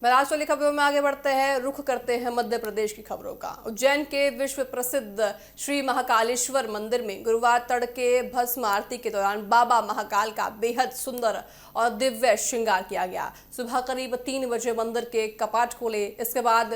महाराष्ट्र वाली खबरों में आगे बढ़ते हैं। रुख करते हैं मध्य प्रदेश की खबरों का। उज्जैन के विश्व प्रसिद्ध श्री महाकालेश्वर मंदिर में गुरुवार तड़के भस्म आरती के दौरान बाबा महाकाल का बेहद सुंदर और दिव्य श्रृंगार किया गया। सुबह करीब 3 बजे मंदिर के कपाट खोले। इसके बाद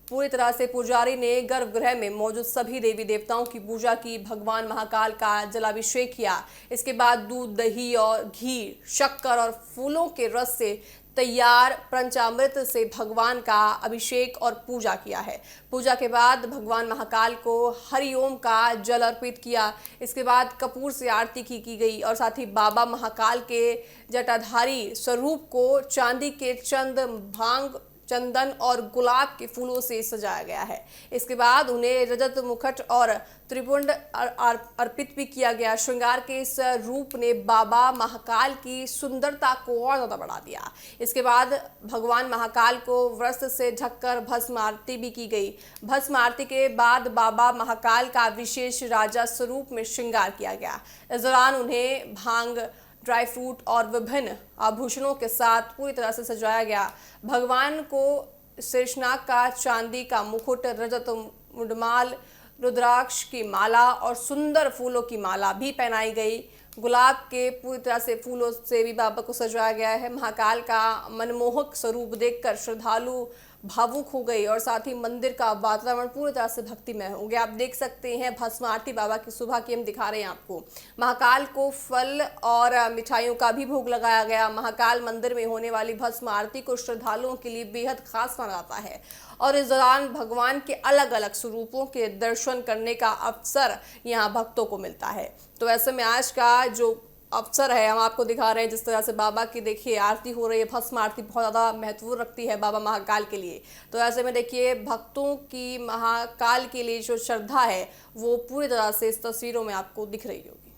पूरी तरह से पुजारी ने गर्भगृह में मौजूद सभी देवी देवताओं की पूजा की। भगवान महाकाल का जलाभिषेक किया। इसके बाद दूध, दही और घी, शक्कर और फूलों के रस से तैयार पंचामृत से भगवान का अभिषेक और पूजा किया है। पूजा के बाद भगवान महाकाल को हरिओम का जल अर्पित किया। इसके बाद कपूर से आरती की गई और साथ ही बाबा महाकाल के जटाधारी स्वरूप को चांदी के भांग, चंदन और गुलाब के फूलों से सजाया गया है। इसके बाद उन्हें रजत मुकुट और त्रिपुंड अर्पित भी किया गया। श्रृंगार के इस रूप ने बाबा महाकाल की सुंदरता को और ज्यादा बढ़ा दिया। इसके बाद भगवान महाकाल को वस्त्र से ढककर भस्म आरती भी की गई। भस्म आरती के बाद बाबा महाकाल का विशेष राजा स्वरूप में श्रृंगार किया गया। इस दौरान उन्हें भांग, ड्राई फ्रूट और विभिन्न आभूषणों के साथ पूरी तरह से सजाया गया। भगवान को शेषनाग का चांदी का मुकुट, रजत मुंडमाल, रुद्राक्ष की माला और सुंदर फूलों की माला भी पहनाई गई। गुलाब के पूरी तरह से फूलों से भी बाबा को सजाया गया है। महाकाल का मनमोहक स्वरूप देखकर श्रद्धालु भावुक हो गए और साथ ही मंदिर का वातावरण पूरी तरह से भक्तिमय हो गया। आप देख सकते हैं भस्म आरती बाबा की सुबह की हम दिखा रहे हैं आपको। महाकाल को फल और मिठाइयों का भी भोग लगाया गया। महाकाल मंदिर में होने वाली भस्म आरती को श्रद्धालुओं के लिए बेहद खास माना जाता है और इस दौरान भगवान के अलग अलग स्वरूपों के दर्शन करने का अवसर यहाँ भक्तों को मिलता है। तो ऐसे में आज का जो अवसर है हम आपको दिखा रहे हैं, जिस तरह से बाबा की देखिए आरती हो रही है। भस्म आरती बहुत ज़्यादा महत्व रखती है बाबा महाकाल के लिए। तो ऐसे में देखिए भक्तों की महाकाल के लिए जो श्रद्धा है वो पूरी तरह से इस तस्वीरों में आपको दिख रही होगी।